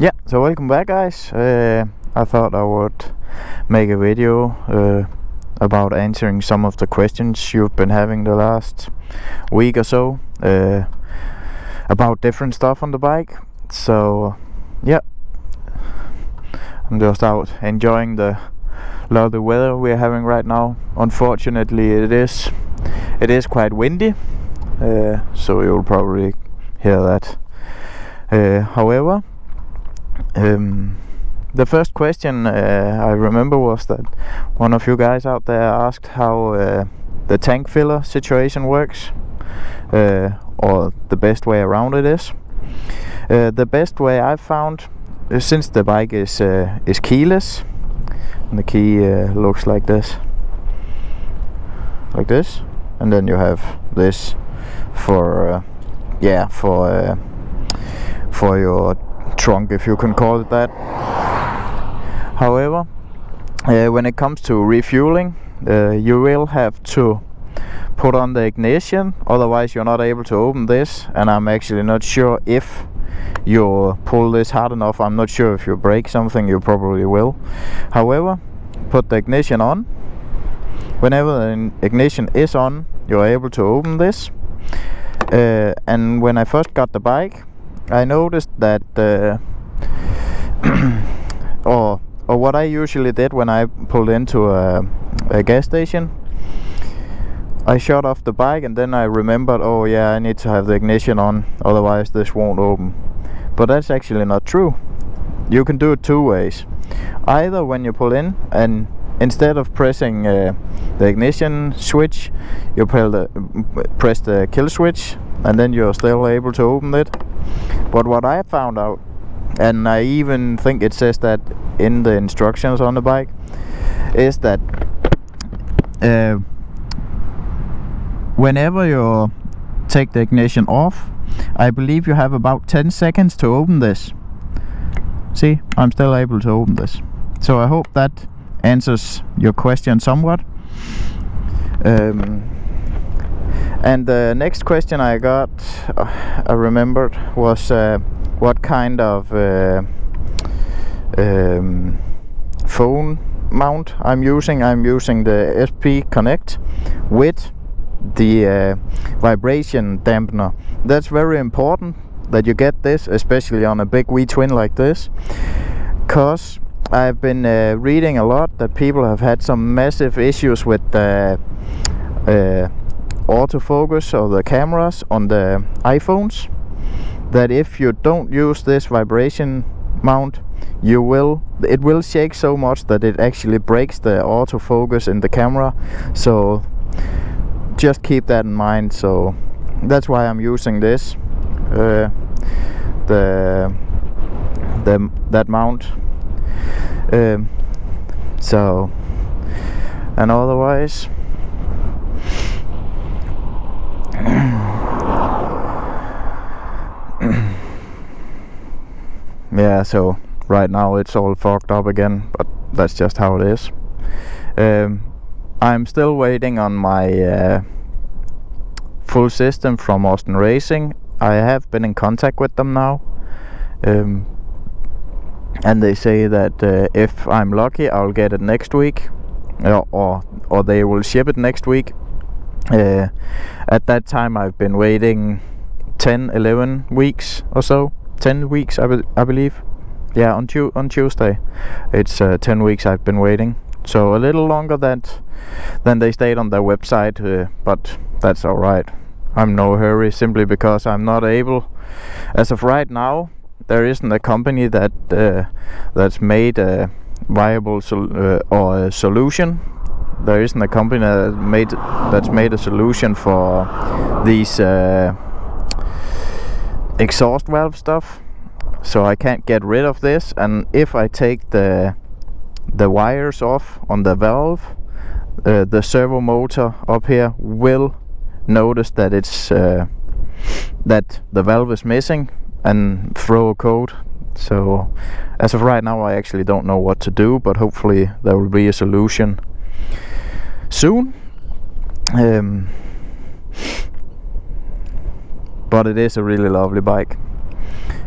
Yeah, so welcome back, guys. I thought I would make a video about answering some of the questions you've been having the last week or so about different stuff on the bike. So yeah, I'm just out enjoying the lovely weather we're having right now. Unfortunately, it is quite windy, so you'll probably hear that. However, the first question I remember was that one of you guys out there asked how the tank filler situation works, or the best way around it is. The best way I've found, since the bike is keyless, and the key looks like this, and then you have this for your trunk, if you can call it that. However, when it comes to refueling, you will have to put on the ignition, otherwise you're not able to open this, and I'm actually not sure if you pull this hard enough. I'm not sure if you break something, you probably will. However, put the ignition on. Whenever the ignition is on, you're able to open this. And when I first got the bike, I noticed that or what I usually did when I pulled into a gas station, I shut off the bike and then I remembered, oh yeah, I need to have the ignition on, otherwise this won't open. But that's actually not true. You can do it two ways. Either when you pull in, and instead of pressing the ignition switch, you press the kill switch, and then you're still able to open it. But what I found out, and I even think it says that in the instructions on the bike, is that whenever you take the ignition off, I believe you have about 10 seconds to open this. See, I'm still able to open this. So I hope that answers your question somewhat. And the next question I got, I remembered, was what kind of phone mount I'm using. I'm using the SP Connect with the vibration dampener. That's very important that you get this, especially on a big V-twin like this, because I've been reading a lot that people have had some massive issues with the autofocus or the cameras on the iPhones, that if you don't use this vibration mount, it will shake so much that it actually breaks the autofocus in the camera. So just keep that in mind. So that's why I'm using this, that mount. So, and otherwise, yeah, so right now it's all fucked up again, but that's just how it is. I'm still waiting on my full system from Austin Racing. I have been in contact with them now, and they say that if I'm lucky, I'll get it next week, or they will ship it next week. At that time I've been waiting 10-11 weeks or so. 10 weeks I believe. Yeah, on Tuesday it's 10 weeks I've been waiting, so a little longer than they stated on their website, but that's alright. I'm no hurry, simply because I'm not able, as of right now, there isn't a company that's made a viable or a solution. There isn't a company that's made a solution for these exhaust valve stuff. So I can't get rid of this, and if I take the wires off on the valve, the servo motor up here will notice that it's that the valve is missing and throw a code. So as of right now I actually don't know what to do, but hopefully there will be a solution soon. But it is a really lovely bike.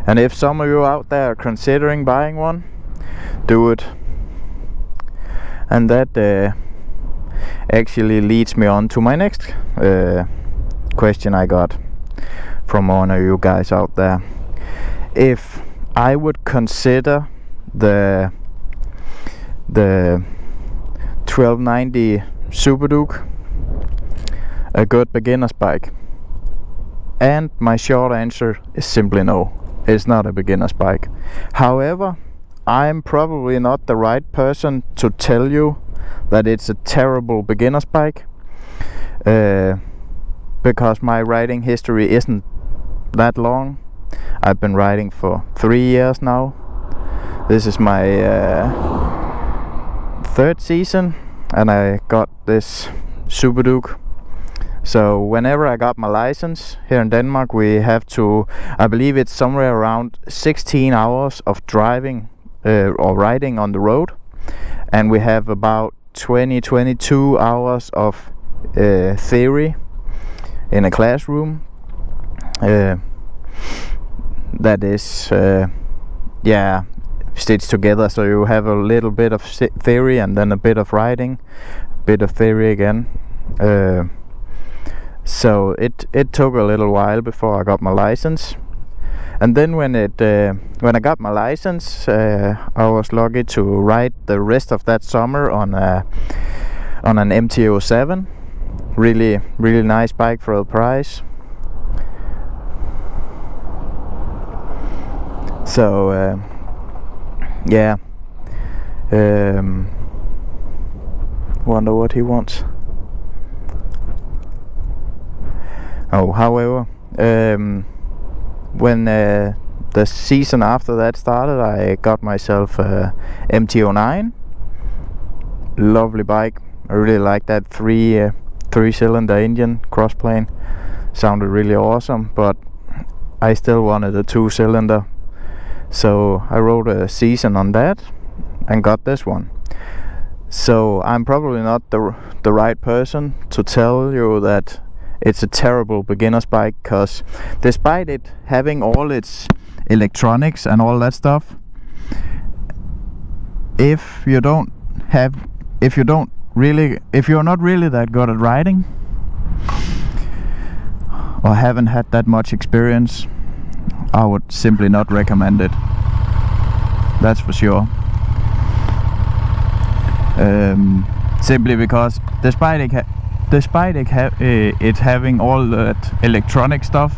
And if some of you out there are considering buying one, do it. And that actually leads me on to my next question I got from one of you guys out there. If I would consider the 1290 Super Duke a good beginner's bike. And my short answer is simply no. It's not a beginner's bike. However, I'm probably not the right person to tell you that it's a terrible beginner's bike, because my riding history isn't that long. I've been riding for 3 years now. This is my third season, and I got this Super Duke. So whenever I got my license here in Denmark, we have to, I believe it's somewhere around 16 hours of driving or riding on the road, and we have about 22 hours of theory in a classroom. That is stitched together, so you have a little bit of theory and then a bit of riding, a bit of theory again. So it took a little while before I got my license, and then when I got my license, I was lucky to ride the rest of that summer on an MT-07. Really nice bike for the price. So wonder what he wants. However, when the season after that started, I got myself a MT-09. Lovely bike. I really like that three-cylinder engine crossplane. Sounded really awesome, but I still wanted a 2-cylinder. So I rode a season on that and got this one. So I'm probably not the right person to tell you that it's a terrible beginner's bike, because despite it having all its electronics and all that stuff, if you're not really that good at riding or haven't had that much experience, I would simply not recommend it. That's for sure. Simply because despite it having all that electronic stuff,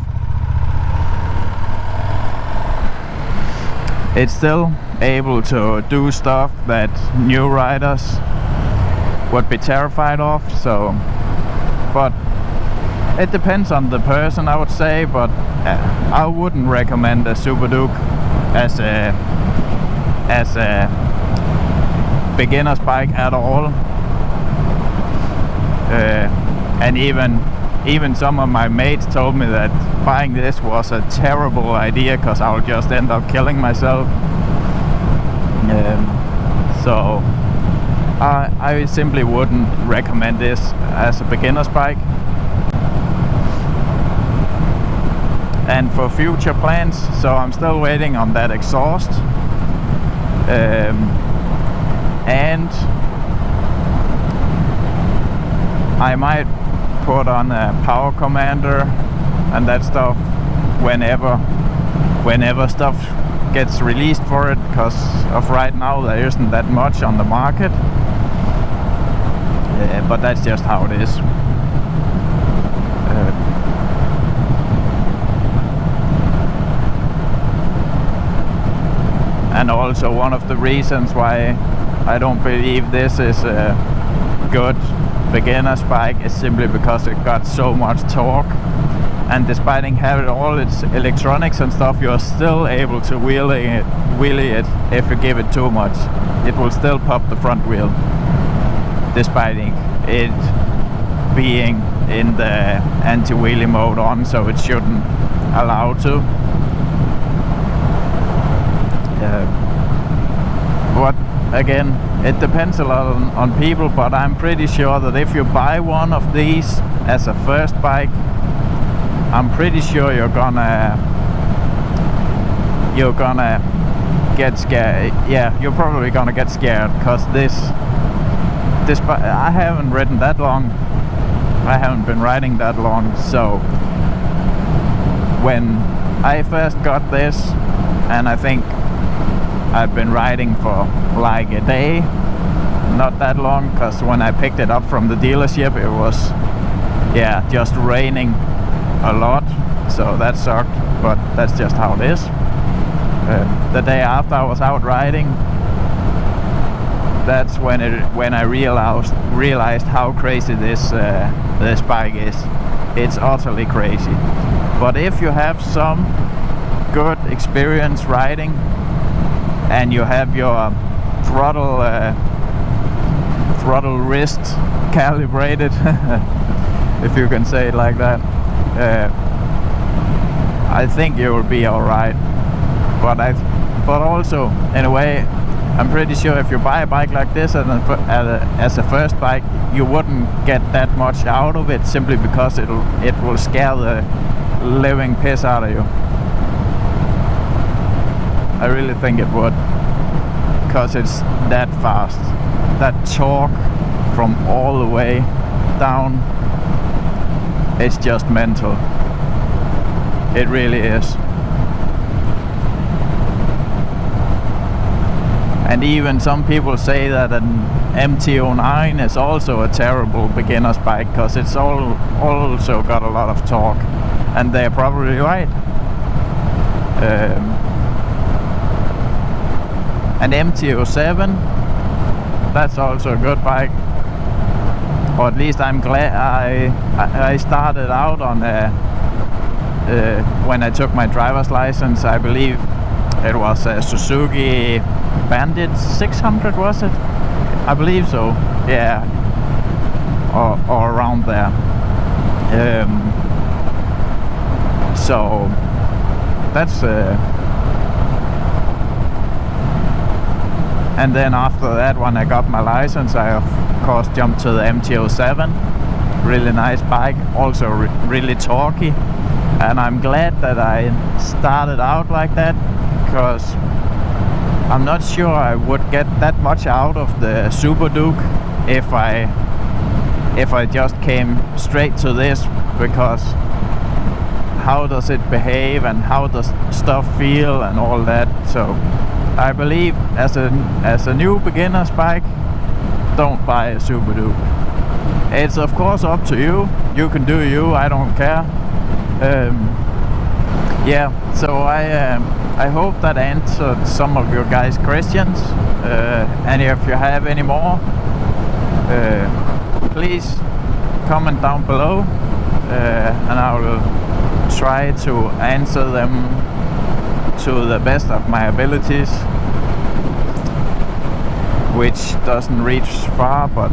it's still able to do stuff that new riders would be terrified of. So, but it depends on the person, I would say. But I wouldn't recommend a Super Duke as a beginner's bike at all. And even some of my mates told me that buying this was a terrible idea, because I would just end up killing myself. So I simply wouldn't recommend this as a beginner's bike. And for future plans, so I'm still waiting on that exhaust, and I might put on a power commander and that stuff whenever stuff gets released for it, because of right now there isn't that much on the market. But that's just how it is. And also one of the reasons why I don't believe this is a good beginner's bike is simply because it got so much torque, and despite having all its electronics and stuff, you're still able to wheelie it if you give it too much. It will still pop the front wheel, despite it being in the anti-wheelie mode on, so it shouldn't allow to. But again, it depends a lot on people, but I'm pretty sure that if you buy one of these as a first bike, I'm pretty sure you're gonna you're gonna get scared. Yeah, you're probably gonna get scared, because this I haven't ridden that long. I haven't been riding that long, so when I first got this, and I think I've been riding for like a day, not that long, because when I picked it up from the dealership it was, yeah, just raining a lot, so that sucked, but that's just how it is. The day after I was out riding, that's when I realized how crazy this bike is. It's utterly crazy. But if you have some good experience riding, and you have your throttle wrist calibrated, if you can say it like that, I think you will be alright. But also, in a way, I'm pretty sure if you buy a bike like this as a first bike, you wouldn't get that much out of it, simply because it will scare the living piss out of you. I really think it would, because it's that fast. That torque from all the way down, it's just mental. It really is. And even some people say that an MT-09 is also a terrible beginner's bike, because it's also got a lot of torque, and they're probably right. An MT-07, that's also a good bike, or at least I'm glad I started out on when I took my driver's license. I believe it was a Suzuki Bandit 600, was it? I believe so, yeah, or around there. So that's and then after that, when I got my license, I of course jumped to the MT-07. Really nice bike, also really torquey, and I'm glad that I started out like that, because I'm not sure I would get that much out of the Super Duke if I just came straight to this, because how does it behave and how does stuff feel and all that. So I believe as a new beginner's bike, don't buy a Super Duke. It's of course up to you. You can do you, I don't care. Yeah, so I hope that answered some of your guys' questions, and if you have any more, please comment down below, and I will try to answer them to the best of my abilities, which doesn't reach far, but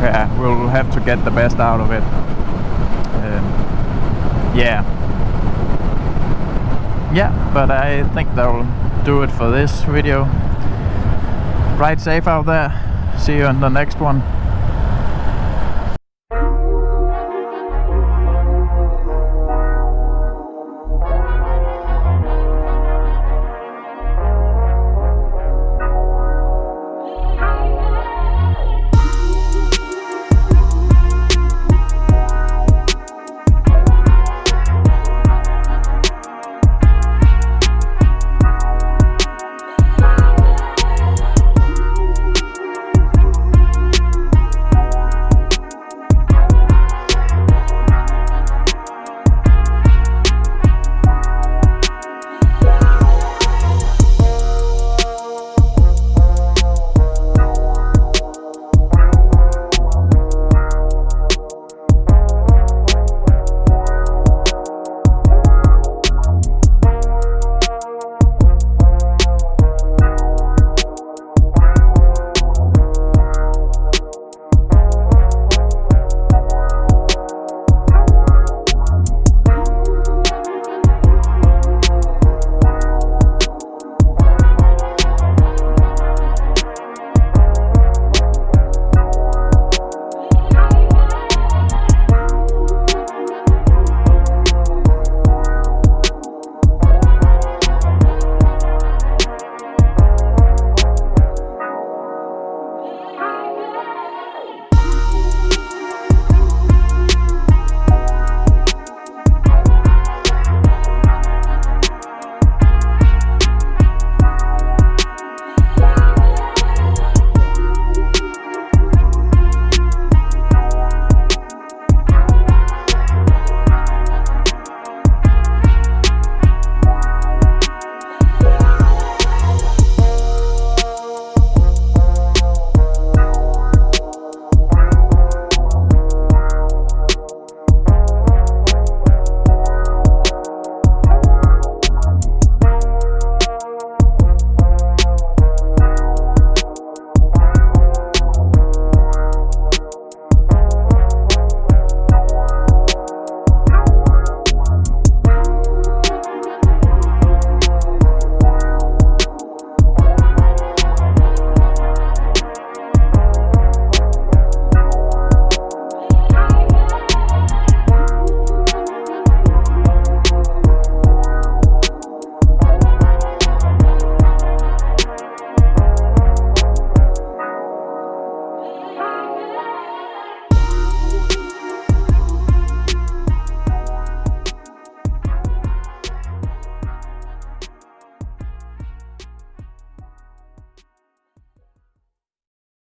yeah, we'll have to get the best out of it. Yeah, but I think that'll do it for this video. Ride safe out there. See you in the next one.